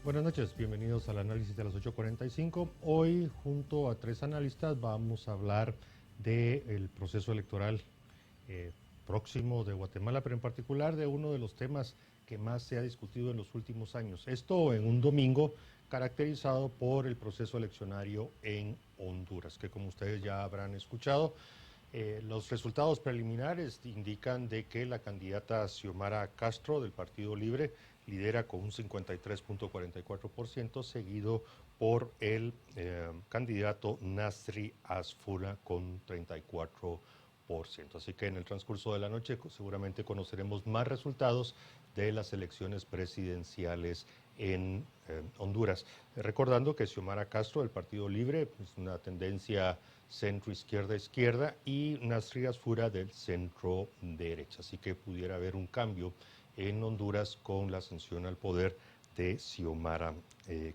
Buenas noches, bienvenidos al análisis de las 8:45. Hoy, junto a tres analistas, vamos a hablar del proceso electoral eh, próximo de Guatemala, pero en particular de uno de los temas que más se ha discutido en los últimos años. Esto en un domingo caracterizado por el proceso eleccionario en Honduras, que como ustedes ya habrán escuchado, los resultados preliminares indican de que la candidata Xiomara Castro del Partido Libre lidera con un 53.44%, seguido por el candidato Nasri Asfura con 34%. Así que en el transcurso de la noche seguramente conoceremos más resultados de las elecciones presidenciales en Honduras. Recordando que Xiomara Castro del Partido Libre es una tendencia centro-izquierda-izquierda y Nasri Asfura del centro-derecha. Así que pudiera haber un cambio en Honduras con la ascensión al poder de Xiomara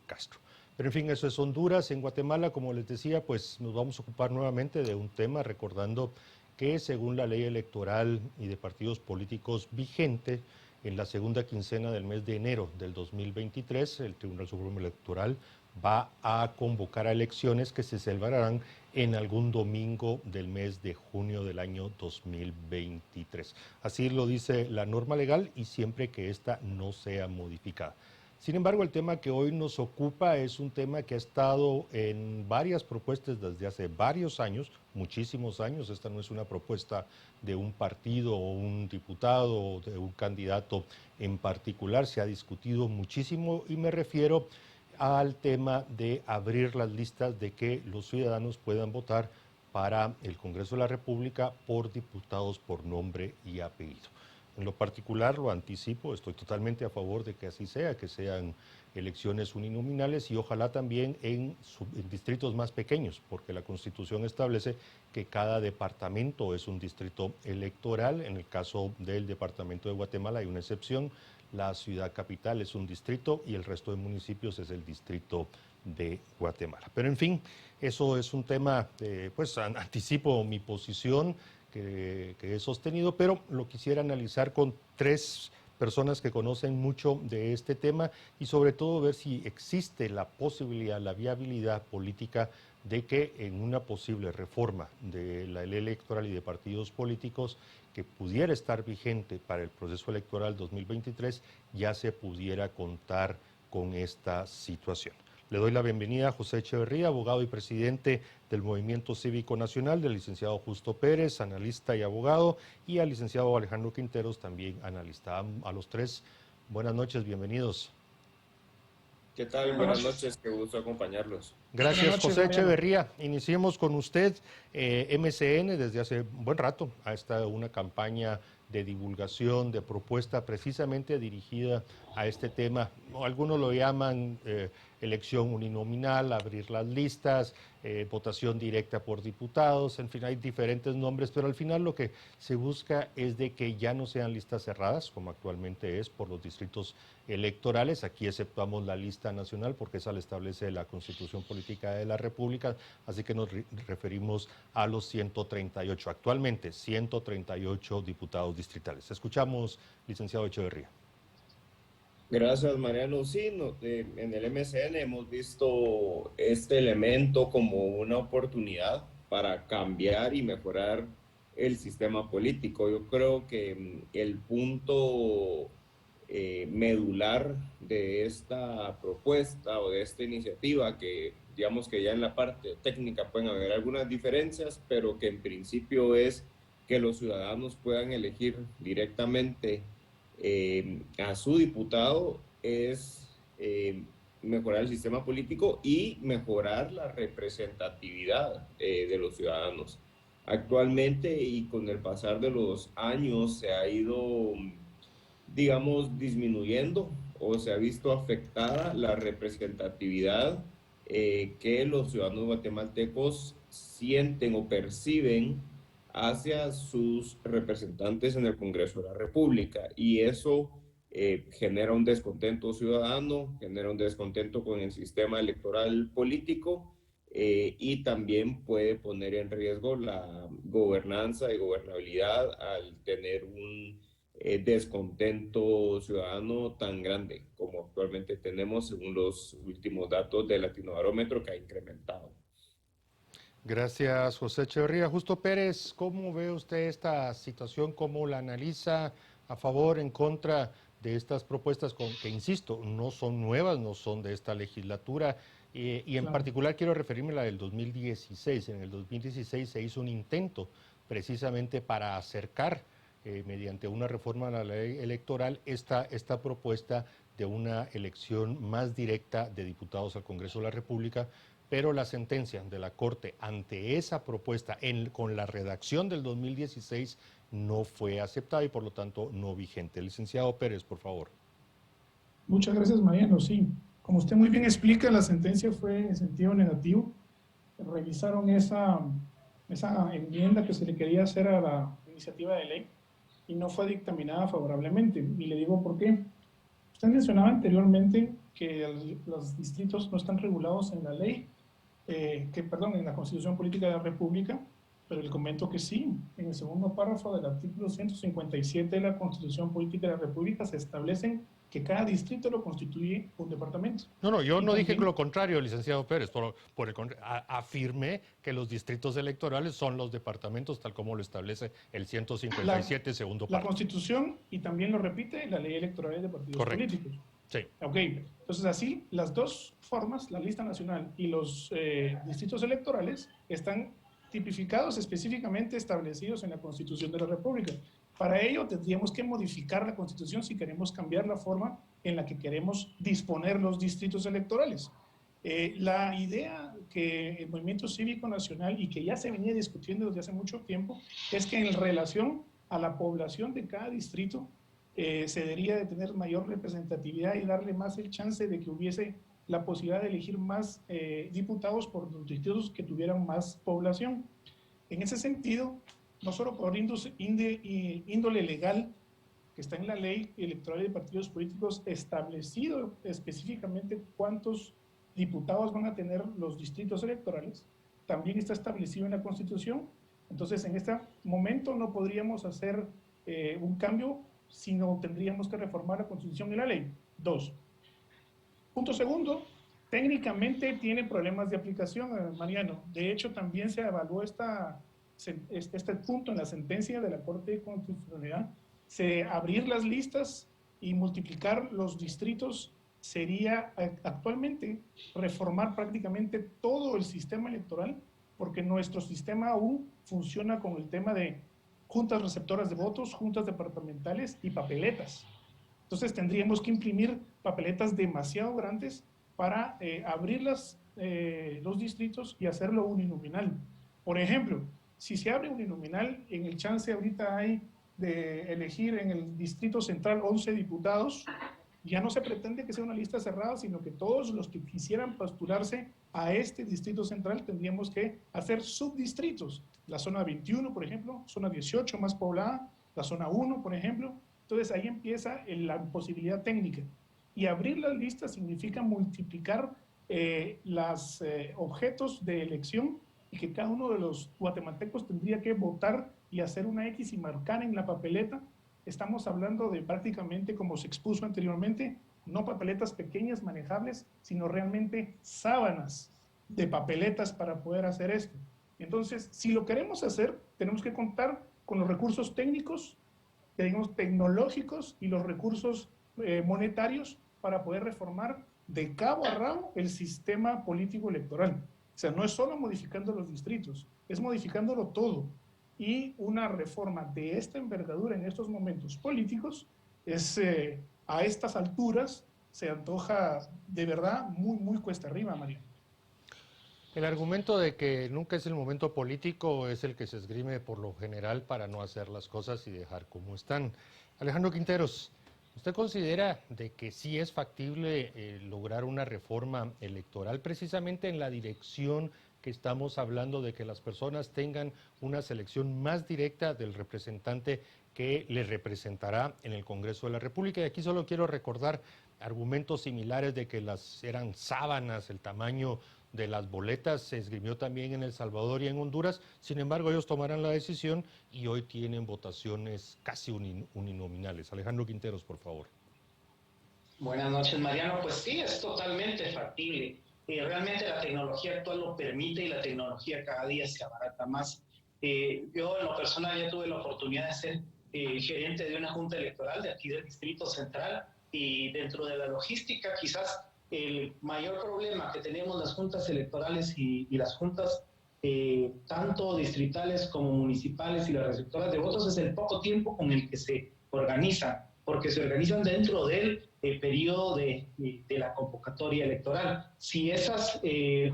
Castro. Pero en fin, eso es Honduras. En Guatemala, como les decía, pues nos vamos a ocupar nuevamente de un tema, recordando que según la ley electoral y de partidos políticos vigente, en la segunda quincena del mes de enero del 2023, el Tribunal Supremo Electoral va a convocar a elecciones que se celebrarán en algún domingo del mes de junio del año 2023. Así lo dice la norma legal y siempre que ésta no sea modificada. Sin embargo, el tema que hoy nos ocupa es un tema que ha estado en varias propuestas desde hace varios años, muchísimos años. Esta no es una propuesta de un partido o un diputado o de un candidato en particular. Se ha discutido muchísimo y me refiero al tema de abrir las listas de que los ciudadanos puedan votar para el Congreso de la República por diputados por nombre y apellido. En lo particular, lo anticipo, estoy totalmente a favor de que así sea, que sean elecciones uninominales y ojalá también en distritos más pequeños, porque la Constitución establece que cada departamento es un distrito electoral. En el caso del departamento de Guatemala hay una excepción, la ciudad capital es un distrito y el resto de municipios es el distrito de Guatemala. Pero en fin, eso es un tema, pues anticipo mi posición que he sostenido, pero lo quisiera analizar con tres personas que conocen mucho de este tema y sobre todo ver si existe la posibilidad, la viabilidad política de que en una posible reforma de la ley electoral y de partidos políticos que pudiera estar vigente para el proceso electoral 2023 ya se pudiera contar con esta situación. Le doy la bienvenida a José Echeverría, abogado y presidente del Movimiento Cívico Nacional, del licenciado Justo Pérez, analista y abogado, y al licenciado Alejandro Quinteros, también analista. A los tres, buenas noches, bienvenidos. ¿Qué tal? Buenas Buenas noches. noches, qué gusto acompañarlos. Buenas Gracias, noches, José Mariano. Echeverría. Iniciemos con usted. MCN desde hace un buen rato ha estado una campaña de divulgación, de propuesta precisamente dirigida a este tema. Algunos lo llaman elección uninominal, abrir las listas, votación directa por diputados, en fin, hay diferentes nombres, pero al final lo que se busca es de que ya no sean listas cerradas, como actualmente es por los distritos electorales. Aquí exceptuamos la lista nacional porque esa la establece la Constitución Política de la República, así que nos referimos a los 138, actualmente 138 diputados distritales. Escuchamos, licenciado Echeverría. Gracias, Mariano. Sí, en el MCN hemos visto este elemento como una oportunidad para cambiar y mejorar el sistema político. Yo creo que el punto medular de esta propuesta o de esta iniciativa, que digamos que ya en la parte técnica pueden haber algunas diferencias, pero que en principio es que los ciudadanos puedan elegir directamente a su diputado, es mejorar el sistema político y mejorar la representatividad de los ciudadanos. Actualmente y con el pasar de los años se ha ido, digamos, disminuyendo o se ha visto afectada la representatividad que los ciudadanos guatemaltecos sienten o perciben hacia sus representantes en el Congreso de la República. Y eso genera un descontento ciudadano, genera un descontento con el sistema electoral político y también puede poner en riesgo la gobernanza y gobernabilidad al tener descontento ciudadano tan grande como actualmente tenemos según los últimos datos del Latinobarómetro, que ha incrementado. Gracias, José Echeverría. Justo Pérez, ¿cómo ve usted esta situación? ¿Cómo la analiza? ¿A favor, en contra de estas propuestas que, insisto, no son nuevas, no son de esta legislatura? Y en Claro. particular quiero referirme a la del 2016. En el 2016 se hizo un intento precisamente para acercar, mediante una reforma a la ley electoral, esta propuesta de una elección más directa de diputados al Congreso de la República, pero la sentencia de la Corte ante esa propuesta con la redacción del 2016 no fue aceptada y por lo tanto no vigente. Licenciado Pérez, por favor. Muchas gracias, Mariano. Sí, como usted muy bien explica, la sentencia fue en sentido negativo. Revisaron esa enmienda que se le quería hacer a la iniciativa de ley y no fue dictaminada favorablemente. Y le digo por qué. Usted mencionaba anteriormente que los distritos no están regulados en la ley, en la Constitución Política de la República, pero le comento que sí. En el segundo párrafo del artículo 157 de la Constitución Política de la República se establecen que cada distrito lo constituye un departamento. No, yo y no también, dije lo contrario, licenciado Pérez. Por el contrario, afirmé que los distritos electorales son los departamentos, tal como lo establece el 157, segundo la párrafo. Constitución, y también lo repite la ley electoral de partidos Correcto. políticos. Sí. Ok, entonces así las dos formas, la lista nacional y los distritos electorales, están tipificados, específicamente establecidos en la Constitución de la República. Para ello tendríamos que modificar la Constitución si queremos cambiar la forma en la que queremos disponer los distritos electorales. La idea que el Movimiento Cívico Nacional, y que ya se venía discutiendo desde hace mucho tiempo, es que en relación a la población de cada distrito, se debería de tener mayor representatividad y darle más el chance de que hubiese la posibilidad de elegir más diputados por los distritos que tuvieran más población. En ese sentido, no solo por índole legal, que está en la ley electoral de partidos políticos establecido específicamente cuántos diputados van a tener los distritos electorales, también está establecido en la Constitución. Entonces, en este momento no podríamos hacer un cambio, sino tendríamos que reformar la Constitución y la ley. 2. Punto segundo, técnicamente tiene problemas de aplicación, Mariano. De hecho, también se evaluó este punto en la sentencia de la Corte de Constitucionalidad. Abrir las listas y multiplicar los distritos sería actualmente reformar prácticamente todo el sistema electoral, porque nuestro sistema aún funciona con el tema de juntas receptoras de votos, juntas departamentales y papeletas. Entonces tendríamos que imprimir papeletas demasiado grandes para abrir los distritos y hacerlo uninominal. Por ejemplo, si se abre uninominal, en el chance ahorita hay de elegir en el Distrito Central 11 diputados, ya no se pretende que sea una lista cerrada, sino que todos los que quisieran postularse a este Distrito Central tendríamos que hacer subdistritos. La zona 21, por ejemplo, zona 18 más poblada, la zona 1, por ejemplo. Entonces ahí empieza la posibilidad técnica. Y abrir las listas significa multiplicar los objetos de elección, y que cada uno de los guatemaltecos tendría que votar y hacer una X y marcar en la papeleta. Estamos hablando de prácticamente, como se expuso anteriormente, no papeletas pequeñas manejables, sino realmente sábanas de papeletas para poder hacer esto. Entonces, si lo queremos hacer, tenemos que contar con los recursos técnicos, digamos, tecnológicos, y los recursos monetarios para poder reformar de cabo a rabo el sistema político electoral. O sea, no es solo modificando los distritos, es modificándolo todo. Y una reforma de esta envergadura en estos momentos políticos a estas alturas se antoja de verdad muy, muy cuesta arriba, María. El argumento de que nunca es el momento político es el que se esgrime por lo general para no hacer las cosas y dejar como están. Alejandro Quinteros, ¿usted considera de que sí es factible lograr una reforma electoral precisamente en la dirección que estamos hablando, de que las personas tengan una selección más directa del representante que les representará en el Congreso de la República? Y aquí solo quiero recordar argumentos similares de que eran sábanas el tamaño de las boletas se esgrimió también en El Salvador y en Honduras. Sin embargo, ellos tomarán la decisión y hoy tienen votaciones casi uninominales. Alejandro Quinteros, por favor. Buenas noches, Mariano. Pues sí, es totalmente factible. Realmente la tecnología actual lo permite y la tecnología cada día se abarata más. Yo en lo personal ya tuve la oportunidad de ser gerente de una junta electoral de aquí del Distrito Central, y dentro de la logística quizás el mayor problema que tenemos las juntas electorales y las juntas tanto distritales como municipales y las receptoras de votos es el poco tiempo con el que se organizan, porque se organizan dentro del periodo de la convocatoria electoral. Si esas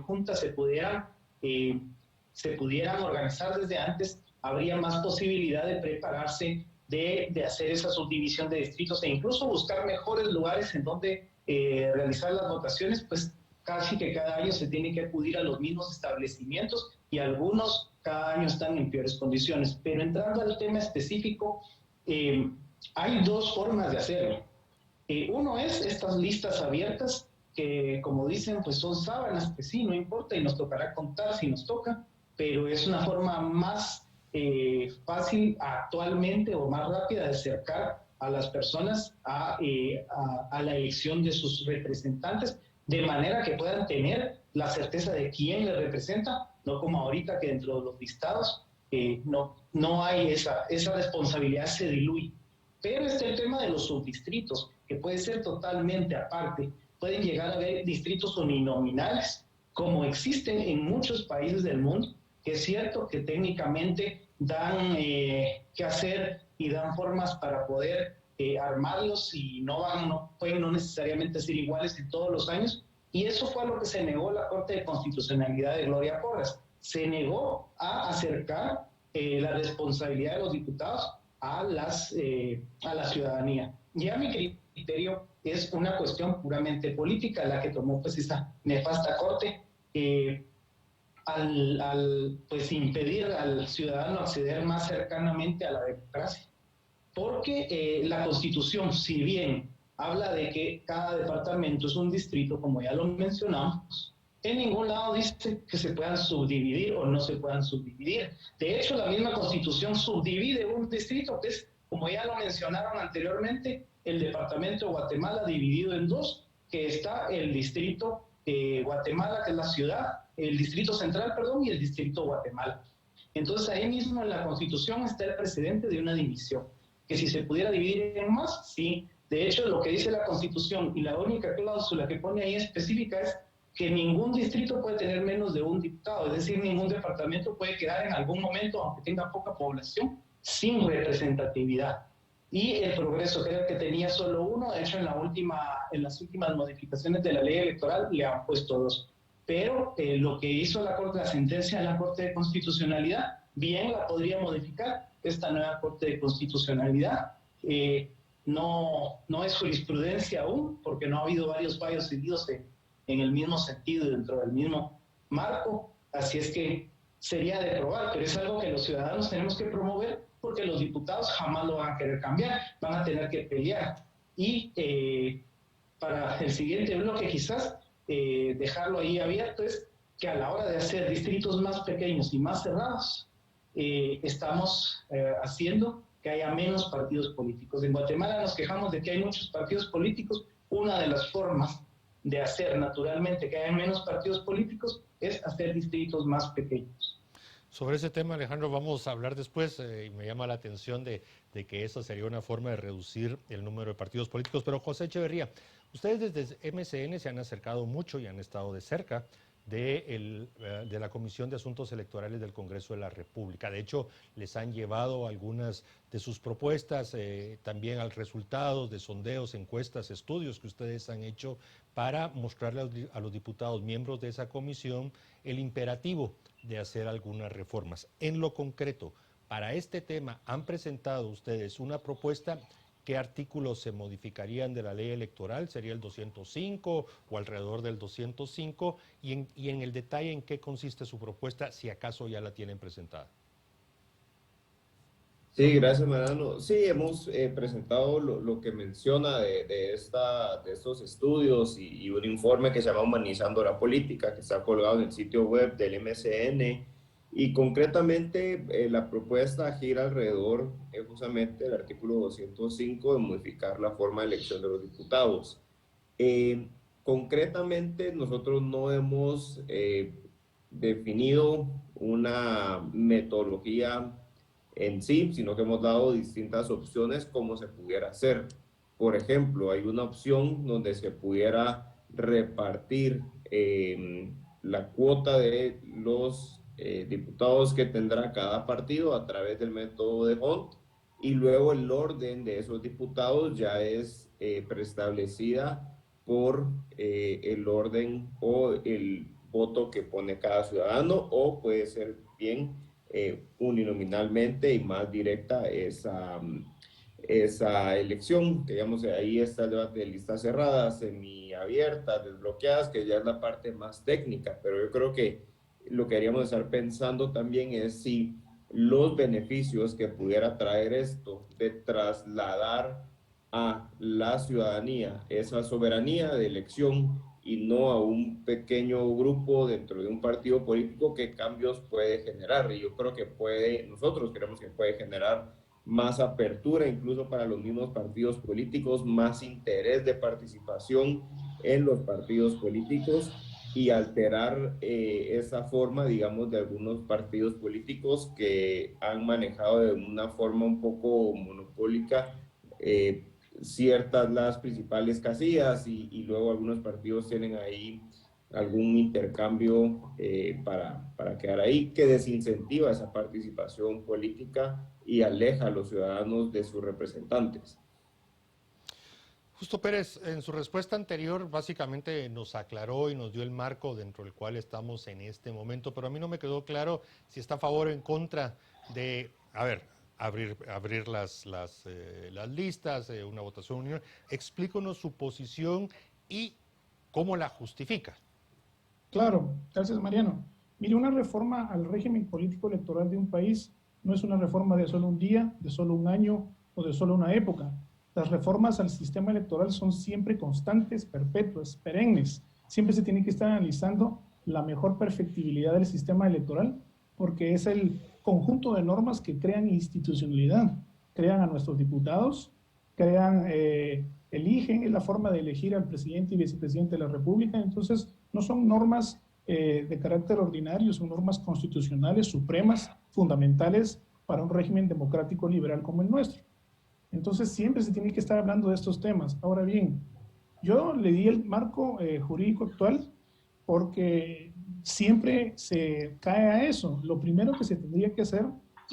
juntas se pudieran organizar desde antes, habría más posibilidad de prepararse, de hacer esa subdivisión de distritos e incluso buscar mejores lugares en donde realizar las votaciones, pues casi que cada año se tiene que acudir a los mismos establecimientos y algunos cada año están en peores condiciones. Pero entrando al tema específico, hay dos formas de hacerlo. Uno es estas listas abiertas que, como dicen, pues son sábanas, que sí, no importa y nos tocará contar si nos toca, pero es una forma más fácil actualmente o más rápida de acercar a las personas a la elección de sus representantes, de manera que puedan tener la certeza de quién les representa, no como ahorita que dentro de los listados no hay esa responsabilidad, se diluye. Pero está el tema de los subdistritos, que puede ser totalmente aparte. Pueden llegar a haber distritos uninominales, como existen en muchos países del mundo, que es cierto que técnicamente dan que hacer y dan formas para poder armarlos y pueden no necesariamente ser iguales en todos los años. Y eso fue a lo que se negó la Corte de Constitucionalidad de Gloria Porras. Se negó a acercar la responsabilidad de los diputados a la ciudadanía. Y a mi criterio es una cuestión puramente política la que tomó pues esa nefasta Corte al pues impedir al ciudadano acceder más cercanamente a la democracia. Porque la Constitución, si bien habla de que cada departamento es un distrito, como ya lo mencionamos, en ningún lado dice que se puedan subdividir o no se puedan subdividir. De hecho, la misma Constitución subdivide un distrito, que es, como ya lo mencionaron anteriormente, el departamento de Guatemala dividido en dos, que está el distrito Guatemala, que es la ciudad, el distrito central, perdón, y el distrito Guatemala. Entonces, ahí mismo en la Constitución está el precedente de una división, que si se pudiera dividir en más, sí. De hecho, lo que dice la Constitución y la única cláusula que pone ahí específica es que ningún distrito puede tener menos de un diputado, es decir, ningún departamento puede quedar en algún momento, aunque tenga poca población, sin representatividad. Y el Progreso creo que tenía solo uno, de hecho en las últimas modificaciones de la ley electoral le han puesto dos. Pero lo que hizo la sentencia de la Corte de Constitucionalidad, bien la podría modificar esta nueva Corte de Constitucionalidad. No es jurisprudencia aún, porque no ha habido varios fallos seguidos en el mismo sentido, dentro del mismo marco, así es que sería de probar, pero es algo que los ciudadanos tenemos que promover, porque los diputados jamás lo van a querer cambiar, van a tener que pelear. Y para el siguiente bloque quizás dejarlo ahí abierto es que a la hora de hacer distritos más pequeños y más cerrados, estamos haciendo que haya menos partidos políticos. En Guatemala nos quejamos de que hay muchos partidos políticos. Una de las formas de hacer naturalmente que haya menos partidos políticos es hacer distritos más pequeños. Sobre ese tema, Alejandro, vamos a hablar después y me llama la atención de que esa sería una forma de reducir el número de partidos políticos. Pero José Echeverría, ustedes desde MCN se han acercado mucho y han estado de cerca de la Comisión de Asuntos Electorales del Congreso de la República. De hecho, les han llevado algunas de sus propuestas, también a resultados de sondeos, encuestas, estudios que ustedes han hecho para mostrarle a los diputados miembros de esa comisión el imperativo de hacer algunas reformas. En lo concreto, para este tema, ¿han presentado ustedes una propuesta? ¿Qué artículos se modificarían de la ley electoral? ¿Sería el 205 o alrededor del 205? Y en el detalle, ¿en qué consiste su propuesta, si acaso ya la tienen presentada? Sí, gracias, Mariano. Sí, hemos presentado lo que menciona de estos estudios y un informe que se llama Humanizando la Política, que está colgado en el sitio web del MCN. Y concretamente la propuesta gira alrededor justamente del artículo 205 de modificar la forma de elección de los diputados. Eh, Concretamente, nosotros no hemos definido una metodología en sí, sino que hemos dado distintas opciones como se pudiera hacer. Por ejemplo, hay una opción donde se pudiera repartir la cuota de los diputados que tendrá cada partido a través del método de Hunt, y luego el orden de esos diputados ya es preestablecida por el orden o el voto que pone cada ciudadano, o puede ser bien uninominalmente y más directa esa elección. Digamos, ahí está el debate de listas cerradas, semiabiertas, desbloqueadas, que ya es la parte más técnica, pero yo creo que lo que deberíamos estar pensando también es si los beneficios que pudiera traer esto de trasladar a la ciudadanía esa soberanía de elección y no a un pequeño grupo dentro de un partido político, qué cambios puede generar. Y yo creo que nosotros creemos que puede generar más apertura incluso para los mismos partidos políticos, más interés de participación en los partidos políticos, y alterar esa forma, digamos, de algunos partidos políticos que han manejado de una forma un poco monopólica ciertas las principales casillas, y luego algunos partidos tienen ahí algún intercambio para quedar ahí, que desincentiva esa participación política y aleja a los ciudadanos de sus representantes. Justo Pérez, en su respuesta anterior, básicamente nos aclaró y nos dio el marco dentro del cual estamos en este momento, pero a mí no me quedó claro si está a favor o en contra de, abrir las listas, una votación unión. Explícanos su posición y cómo la justifica. Claro, gracias Mariano. Mire, una reforma al régimen político electoral de un país no es una reforma de solo un día, de solo un año o de solo una época. Las reformas al sistema electoral son siempre constantes, perpetuas, perennes. Siempre se tiene que estar analizando la mejor perfectibilidad del sistema electoral, porque es el conjunto de normas que crean institucionalidad, crean a nuestros diputados, eligen, es la forma de elegir al presidente y vicepresidente de la República. Entonces, no son normas de carácter ordinario, son normas constitucionales, supremas, fundamentales para un régimen democrático liberal como el nuestro. Entonces, siempre se tiene que estar hablando de estos temas. Ahora bien, yo le di el marco jurídico actual porque siempre se cae a eso. Lo primero que se tendría que hacer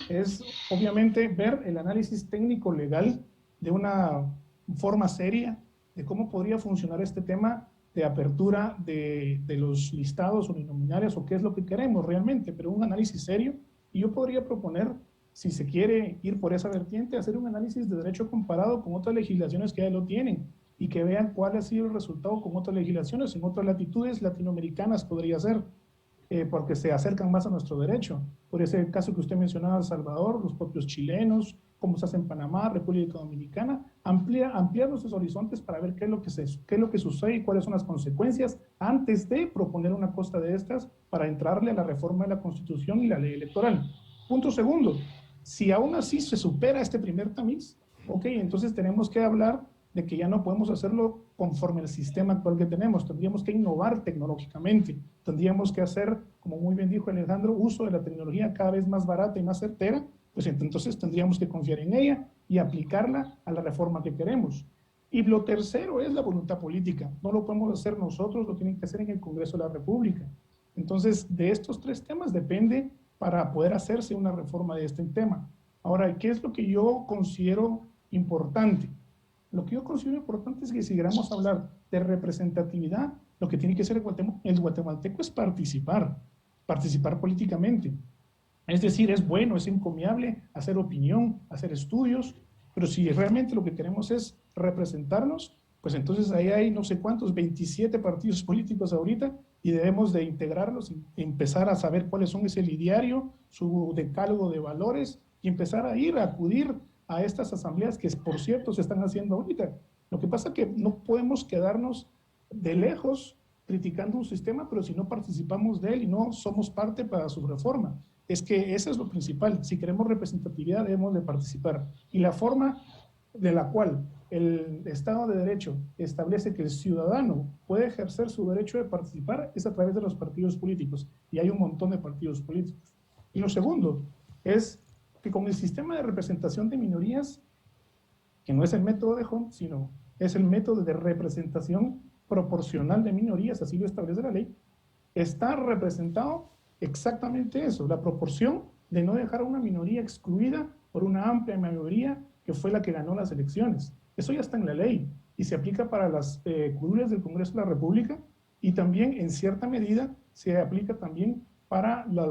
es, obviamente, ver el análisis técnico-legal de una forma seria de cómo podría funcionar este tema de apertura de los listados uninominales o qué es lo que queremos realmente, pero un análisis serio. Y yo podría proponer, si se quiere ir por esa vertiente, hacer un análisis de derecho comparado con otras legislaciones que ya lo tienen y que vean cuál ha sido el resultado con otras legislaciones en otras latitudes latinoamericanas podría ser, porque se acercan más a nuestro derecho. Podría ser el caso que usted mencionaba, El Salvador, los propios chilenos, cómo se hace en Panamá, República Dominicana, ampliar nuestros horizontes para ver qué es lo que sucede y cuáles son las consecuencias antes de proponer una cosa de estas para entrarle a la reforma de la Constitución y la ley electoral. Punto segundo, si aún así se supera este primer tamiz, ok, entonces tenemos que hablar de que ya no podemos hacerlo conforme al sistema actual que tenemos. Tendríamos que innovar tecnológicamente. Tendríamos que hacer, como muy bien dijo Alejandro, uso de la tecnología cada vez más barata y más certera. Pues entonces tendríamos que confiar en ella y aplicarla a la reforma que queremos. Y lo tercero es la voluntad política. No lo podemos hacer nosotros, lo tienen que hacer en el Congreso de la República. Entonces, de estos tres temas depende para poder hacerse una reforma de este tema. Ahora, ¿qué es lo que yo considero importante? Lo que yo considero importante es que si queremos hablar de representatividad, lo que tiene que hacer el guatemalteco es participar políticamente. Es decir, es bueno, es encomiable hacer opinión, hacer estudios, pero si realmente lo que queremos es representarnos, pues entonces ahí hay no sé cuántos, 27 partidos políticos ahorita, y debemos de integrarlos y empezar a saber cuáles son ese lidiario, su decálogo de valores y empezar a acudir a estas asambleas que, por cierto, se están haciendo ahorita. Lo que pasa es que no podemos quedarnos de lejos criticando un sistema, pero si no participamos de él y no somos parte para su reforma. Es que eso es lo principal. Si queremos representatividad, debemos de participar. Y la forma de la cual el Estado de Derecho establece que el ciudadano puede ejercer su derecho de participar es a través de los partidos políticos. Y hay un montón de partidos políticos. Y lo segundo es que con el sistema de representación de minorías, que no es el método de Hunt, sino es el método de representación proporcional de minorías, así lo establece la ley, está representado exactamente eso, la proporción de no dejar a una minoría excluida por una amplia mayoría que fue la que ganó las elecciones. Eso ya está en la ley y se aplica para las curules del Congreso de la República y también en cierta medida se aplica también para la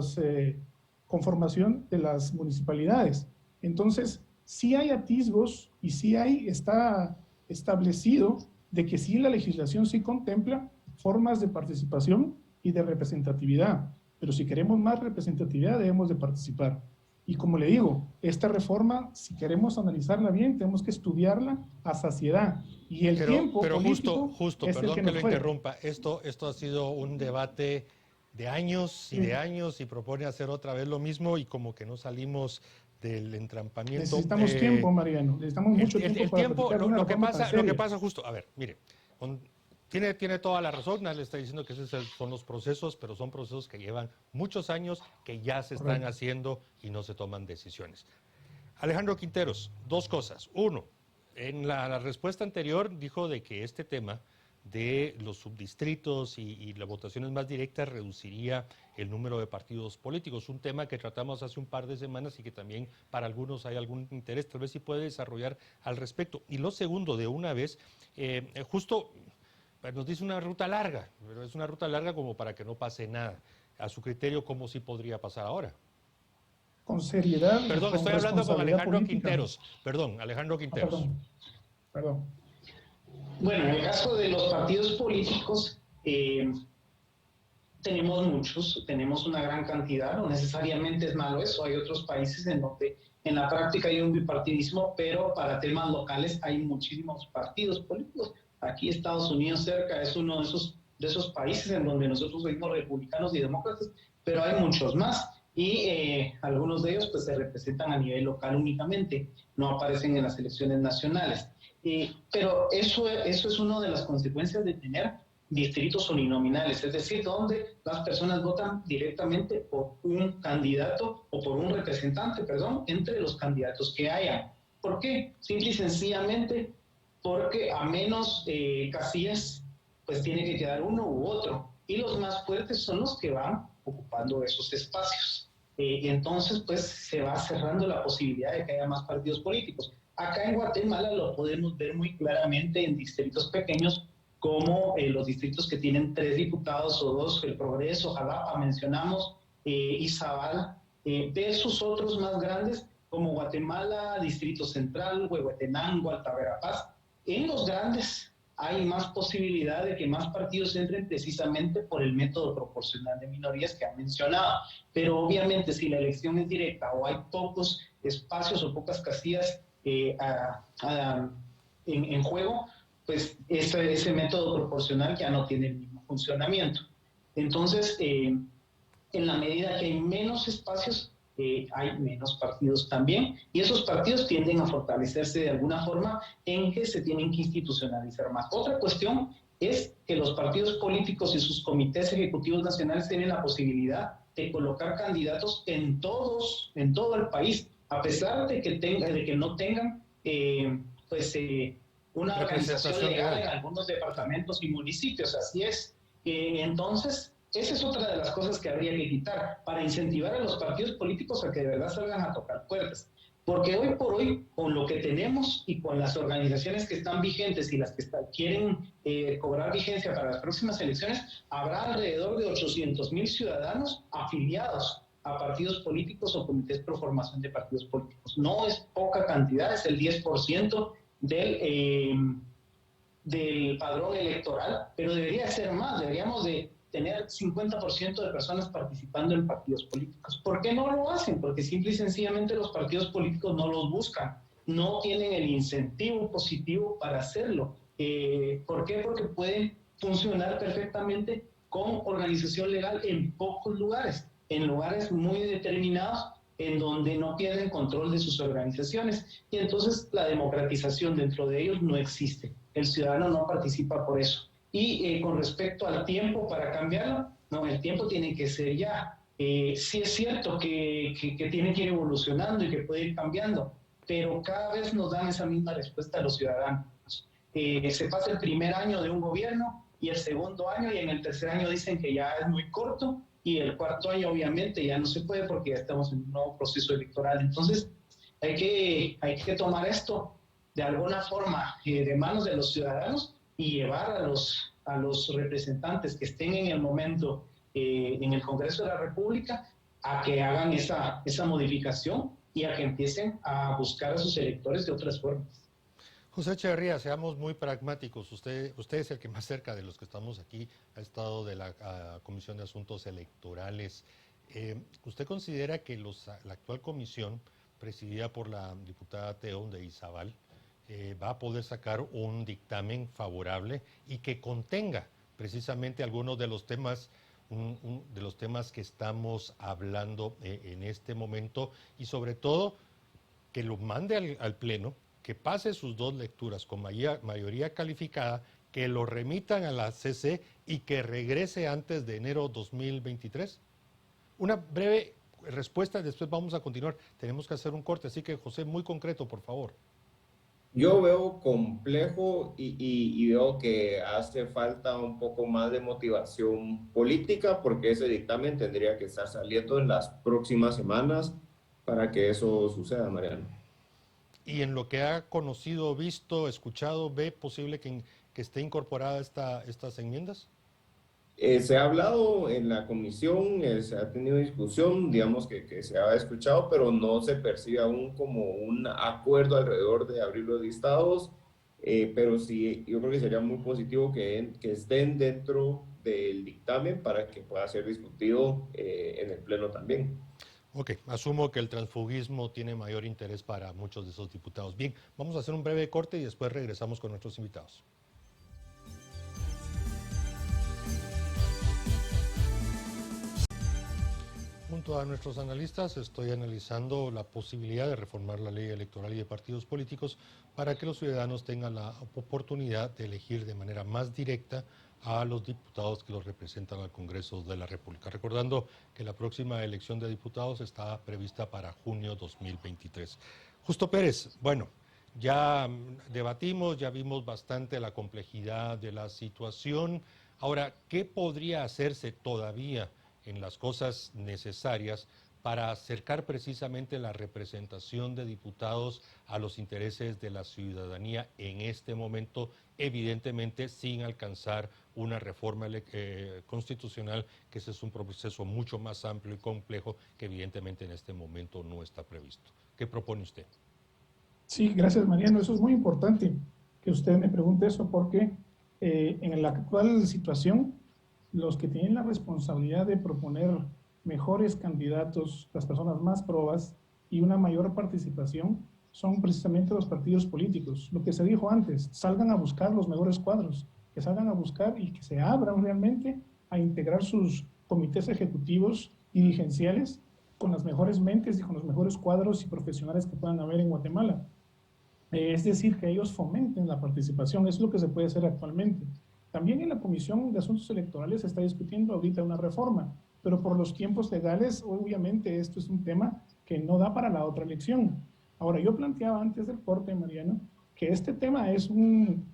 conformación de las municipalidades. Entonces, sí hay atisbos y sí está establecido de que sí la legislación sí contempla formas de participación y de representatividad, pero si queremos más representatividad debemos de participar. Y como le digo, esta reforma, si queremos analizarla bien, tenemos que estudiarla a saciedad. Y el tiempo político justo, es perdón el que que nos lo fue. interrumpa. Esto ha sido un debate de años y de años y propone hacer otra vez lo mismo y como que no salimos del entrampamiento. Necesitamos tiempo, Mariano. Necesitamos mucho tiempo para platicar una reforma tan seria. Lo que pasa justo, a ver, mire, tiene toda la razón, nadie le está diciendo que esos son los procesos, pero son procesos que llevan muchos años, que ya se están haciendo y no se toman decisiones. Alejandro Quinteros, dos cosas. Uno, en la respuesta anterior dijo de que este tema de los subdistritos y las votaciones más directas reduciría el número de partidos políticos, un tema que tratamos hace un par de semanas y que también para algunos hay algún interés, tal vez sí puede desarrollar al respecto. Y lo segundo, de una vez, justo nos dice una ruta larga, pero es una ruta larga como para que no pase nada. A su criterio, ¿cómo sí podría pasar ahora? Con seriedad. Perdón, estoy hablando con Alejandro Quinteros. Perdón, Alejandro Quinteros. Perdón. Bueno, en el caso de los partidos políticos, tenemos muchos, tenemos una gran cantidad, no necesariamente es malo eso, hay otros países en donde en la práctica hay un bipartidismo, pero para temas locales hay muchísimos partidos políticos. Aquí Estados Unidos cerca es uno de esos países en donde nosotros vemos republicanos y demócratas, pero hay muchos más y algunos de ellos pues se representan a nivel local únicamente, no aparecen en las elecciones nacionales. Pero eso es una de las consecuencias de tener distritos uninominales, es decir, donde las personas votan directamente por un candidato o por un representante, entre los candidatos que haya. ¿Por qué? Simple y sencillamente porque a menos casillas, pues tiene que quedar uno u otro, y los más fuertes son los que van ocupando esos espacios. Y entonces, pues se va cerrando la posibilidad de que haya más partidos políticos. Acá en Guatemala lo podemos ver muy claramente en distritos pequeños, como los distritos que tienen 3 diputados o 2, el Progreso, Jalapa, mencionamos, Izabal, versus otros más grandes como Guatemala, Distrito Central, Huehuetenango, Alta Verapaz. En los grandes hay más posibilidad de que más partidos entren precisamente por el método proporcional de minorías que han mencionado. Pero obviamente si la elección es directa o hay pocos espacios o pocas casillas en juego, pues ese método proporcional ya no tiene el mismo funcionamiento. Entonces, en la medida que hay menos espacios, hay menos partidos también, y esos partidos tienden a fortalecerse de alguna forma en que se tienen que institucionalizar más. Otra cuestión es que los partidos políticos y sus comités ejecutivos nacionales tienen la posibilidad de colocar candidatos en todo el país, a pesar de que no tengan una organización legal en algunos departamentos y municipios. Así es. Entonces, esa es otra de las cosas que habría que quitar para incentivar a los partidos políticos a que de verdad salgan a tocar puertas. Porque hoy por hoy, con lo que tenemos y con las organizaciones que están vigentes y las que quieren cobrar vigencia para las próximas elecciones, habrá alrededor de 800,000 ciudadanos afiliados a partidos políticos o comités pro formación de partidos políticos. No es poca cantidad, es el 10% del padrón electoral, pero debería ser más. Deberíamos de tener 50% de personas participando en partidos políticos. ¿Por qué no lo hacen? Porque simple y sencillamente los partidos políticos no los buscan, no tienen el incentivo positivo para hacerlo. ¿Por qué? Porque pueden funcionar perfectamente con organización legal en pocos lugares, en lugares muy determinados, en donde no tienen control de sus organizaciones, y entonces la democratización dentro de ellos no existe. El ciudadano no participa por eso. Y con respecto al tiempo para cambiarlo, no, el tiempo tiene que ser ya. Sí es cierto que tiene que ir evolucionando y que puede ir cambiando, pero cada vez nos dan esa misma respuesta a los ciudadanos. Se pasa el primer año de un gobierno y el segundo año, y en el tercer año dicen que ya es muy corto, y el cuarto año obviamente ya no se puede porque ya estamos en un nuevo proceso electoral. Entonces hay que tomar esto de alguna forma de manos de los ciudadanos y llevar a los representantes que estén en el momento en el Congreso de la República a que hagan esa modificación y a que empiecen a buscar a sus electores de otras formas. José Echeverría, seamos muy pragmáticos. Usted es el que más cerca de los que estamos aquí ha estado de la Comisión de Asuntos Electorales. ¿Usted considera que la actual comisión, presidida por la diputada Teo de Izabal, va a poder sacar un dictamen favorable y que contenga precisamente algunos de los temas que estamos hablando en este momento, y sobre todo que lo mande al Pleno, que pase sus dos lecturas con mayoría calificada, que lo remitan a la CC y que regrese antes de enero 2023? Una breve respuesta y después vamos a continuar. Tenemos que hacer un corte, así que José, muy concreto, por favor. Yo veo complejo y veo que hace falta un poco más de motivación política, porque ese dictamen tendría que estar saliendo en las próximas semanas para que eso suceda, Mariano. Y en lo que ha conocido, visto, escuchado, ¿ve posible que esté incorporada estas enmiendas? Se ha hablado en la comisión, se ha tenido discusión, digamos que se ha escuchado, pero no se percibe aún como un acuerdo alrededor de abrir los listados, pero sí, yo creo que sería muy positivo que estén dentro del dictamen para que pueda ser discutido en el Pleno también. Ok, asumo que el transfugismo tiene mayor interés para muchos de esos diputados. Bien, vamos a hacer un breve corte y después regresamos con nuestros invitados. Junto a nuestros analistas estoy analizando la posibilidad de reformar la ley electoral y de partidos políticos para que los ciudadanos tengan la oportunidad de elegir de manera más directa a los diputados que los representan al Congreso de la República. Recordando que la próxima elección de diputados está prevista para junio 2023. Justo Pérez, bueno, ya debatimos, ya vimos bastante la complejidad de la situación. Ahora, ¿qué podría hacerse todavía en las cosas necesarias para acercar precisamente la representación de diputados a los intereses de la ciudadanía en este momento, evidentemente sin alcanzar una reforma constitucional, que ese es un proceso mucho más amplio y complejo que evidentemente en este momento no está previsto? ¿Qué propone usted? Sí, gracias, Mariano. Eso es muy importante que usted me pregunte eso, porque en la actual situación, los que tienen la responsabilidad de proponer mejores candidatos, las personas más probas y una mayor participación, son precisamente los partidos políticos. Lo que se dijo antes, salgan a buscar los mejores cuadros, que salgan a buscar y que se abran realmente a integrar sus comités ejecutivos y dirigenciales con las mejores mentes y con los mejores cuadros y profesionales que puedan haber en Guatemala. Es decir, que ellos fomenten la participación, es lo que se puede hacer actualmente. También en la Comisión de Asuntos Electorales se está discutiendo ahorita una reforma, pero por los tiempos legales, obviamente esto es un tema que no da para la otra elección. Ahora, yo planteaba antes del corte, Mariano, que este tema es un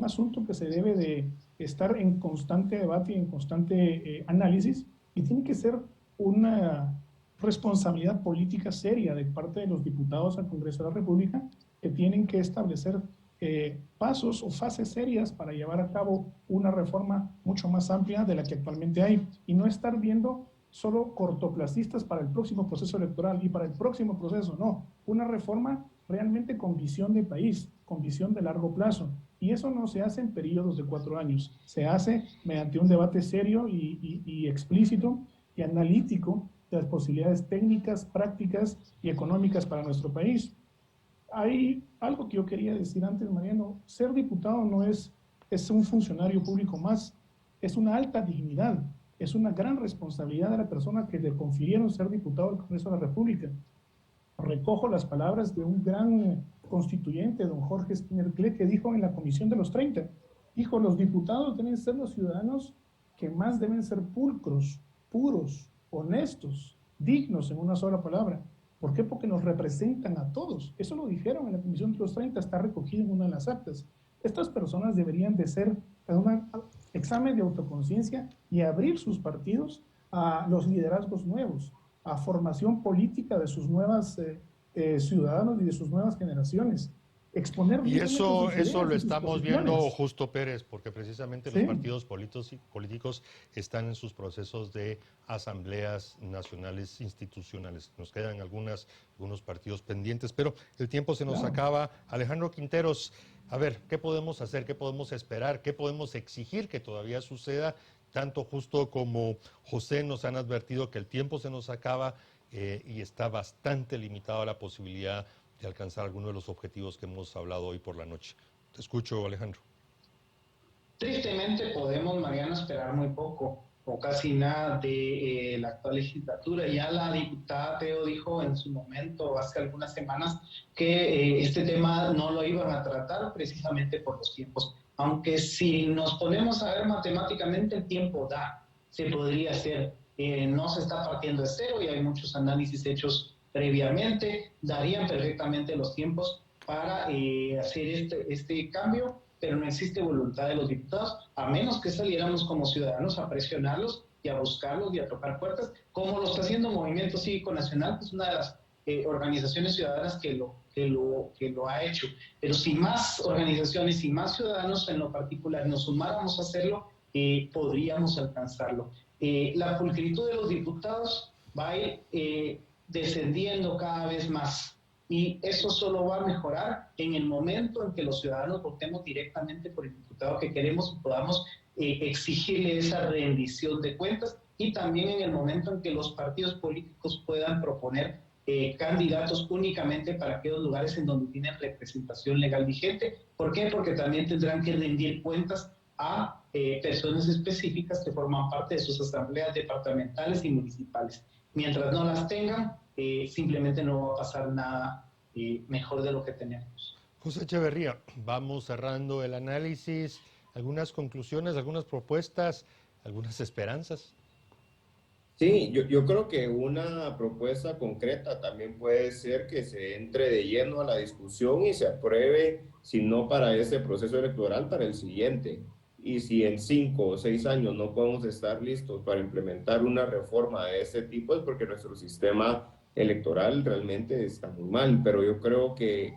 asunto que se debe de estar en constante debate y en constante análisis, y tiene que ser una responsabilidad política seria de parte de los diputados al Congreso de la República, que tienen que establecer pasos o fases serias para llevar a cabo una reforma mucho más amplia de la que actualmente hay, y no estar viendo solo cortoplacistas para el próximo proceso electoral y para el próximo proceso, no, una reforma realmente con visión de país, con visión de largo plazo, Y eso no se hace en periodos de 4 años, se hace mediante un debate serio y explícito y analítico de las posibilidades técnicas, prácticas y económicas para nuestro país. Hay algo que yo quería decir antes, Mariano: ser diputado no es un funcionario público más, es una alta dignidad, es una gran responsabilidad de la persona que le confirieron ser diputado del Congreso de la República. Recojo las palabras de un gran constituyente, don Jorge Skinner-Clé, que dijo en la Comisión de los 30, dijo: los diputados deben ser los ciudadanos que más deben ser pulcros, puros, honestos, dignos, en una sola palabra. ¿Por qué? Porque nos representan a todos. Eso lo dijeron en la Comisión de los 30, está recogido en una de las actas. Estas personas deberían de ser en un examen de autoconciencia y abrir sus partidos a los liderazgos nuevos, a formación política de sus nuevos ciudadanos y de sus nuevas generaciones. Exponer y eso lo y sus estamos viendo, posiciones. Justo Pérez, porque precisamente Sí. los partidos políticos están en sus procesos de asambleas nacionales institucionales. Nos quedan algunos partidos pendientes, pero el tiempo se nos acaba. Alejandro Quinteros, a ver, ¿qué podemos hacer? ¿Qué podemos esperar? ¿Qué podemos exigir que todavía suceda? Tanto Justo como José nos han advertido que el tiempo se nos acaba y está bastante limitada la posibilidad de alcanzar alguno de los objetivos que hemos hablado hoy por la noche. Te escucho, Alejandro. Tristemente podemos, Mariano, esperar muy poco o casi nada de la actual legislatura. Ya la diputada Teo dijo en su momento, hace algunas semanas, que este tema no lo iban a tratar precisamente por los tiempos. Aunque si nos ponemos a ver matemáticamente, el tiempo da, se podría hacer. No se está partiendo de cero y hay muchos análisis hechos previamente, darían perfectamente los tiempos para hacer este cambio, pero no existe voluntad de los diputados, a menos que saliéramos como ciudadanos a presionarlos y a buscarlos y a tocar puertas, como lo está haciendo Movimiento Cívico Nacional, que es una de las organizaciones ciudadanas que lo ha hecho. Pero si más organizaciones y más ciudadanos en lo particular nos sumáramos a hacerlo, podríamos alcanzarlo. La pulcritud de los diputados va a ir descendiendo cada vez más. Y eso solo va a mejorar en el momento en que los ciudadanos votemos directamente por el diputado que queremos y podamos exigirle esa rendición de cuentas, y también en el momento en que los partidos políticos puedan proponer candidatos únicamente para aquellos lugares en donde tienen representación legal vigente. ¿Por qué? Porque también tendrán que rendir cuentas a personas específicas que forman parte de sus asambleas departamentales y municipales. Mientras no las tengan, simplemente no va a pasar nada mejor de lo que tenemos. José Echeverría, vamos cerrando el análisis. ¿Algunas conclusiones, algunas propuestas, algunas esperanzas? Sí, yo creo que una propuesta concreta también puede ser que se entre de lleno a la discusión y se apruebe, si no para este proceso electoral, para el siguiente. Y si en 5 o 6 años no podemos estar listos para implementar una reforma de este tipo, es porque nuestro sistema electoral realmente está muy mal. Pero yo creo que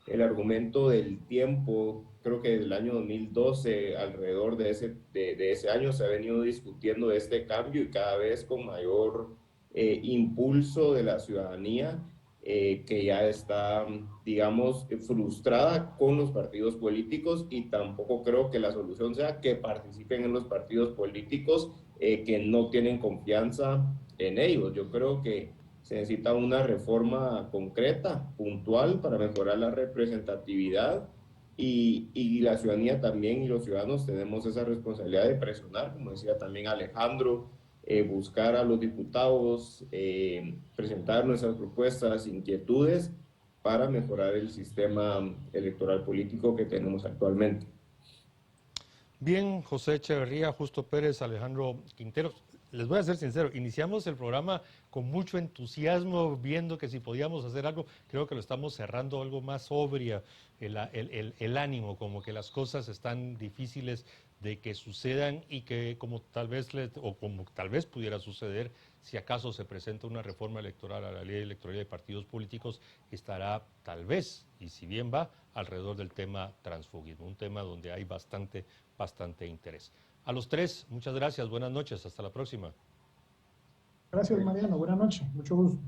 el argumento del tiempo, creo que desde el año 2012, alrededor de ese año, se ha venido discutiendo este cambio y cada vez con mayor impulso de la ciudadanía, que ya está, digamos, frustrada con los partidos políticos, y tampoco creo que la solución sea que participen en los partidos políticos que no tienen confianza en ellos. Yo creo que se necesita una reforma concreta, puntual, para mejorar la representatividad, y la ciudadanía también y los ciudadanos tenemos esa responsabilidad de presionar, como decía también Alejandro, buscar a los diputados, presentar nuestras propuestas, inquietudes para mejorar el sistema electoral político que tenemos actualmente. Bien, José Echeverría, Justo Pérez, Alejandro Quinteros. Les voy a ser sincero, iniciamos el programa con mucho entusiasmo, viendo que si podíamos hacer algo. Creo que lo estamos cerrando algo más sobria, el ánimo, como que las cosas están difíciles de que sucedan, y que como tal vez pudiera suceder, si acaso se presenta una reforma electoral a la ley electoral de partidos políticos, estará tal vez, y si bien va, alrededor del tema transfugismo, un tema donde hay bastante interés. A los tres, muchas gracias, buenas noches, hasta la próxima. Gracias, Mariano, buenas noches, mucho gusto.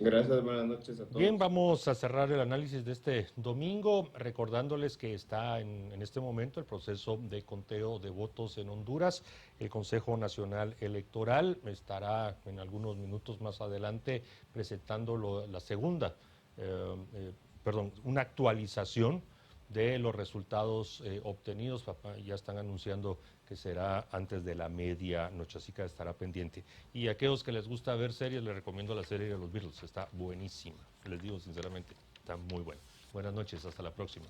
Gracias, buenas noches a todos. Bien, vamos a cerrar el análisis de este domingo, recordándoles que está en este momento el proceso de conteo de votos en Honduras. El Consejo Nacional Electoral estará en algunos minutos más adelante presentando la segunda, una actualización de los resultados obtenidos. Ya están anunciando que será antes de la medianoche, así que estará pendiente. Y a aquellos que les gusta ver series, les recomiendo la serie de los Beatles, está buenísima, les digo sinceramente, está muy buena. Buenas noches, hasta la próxima.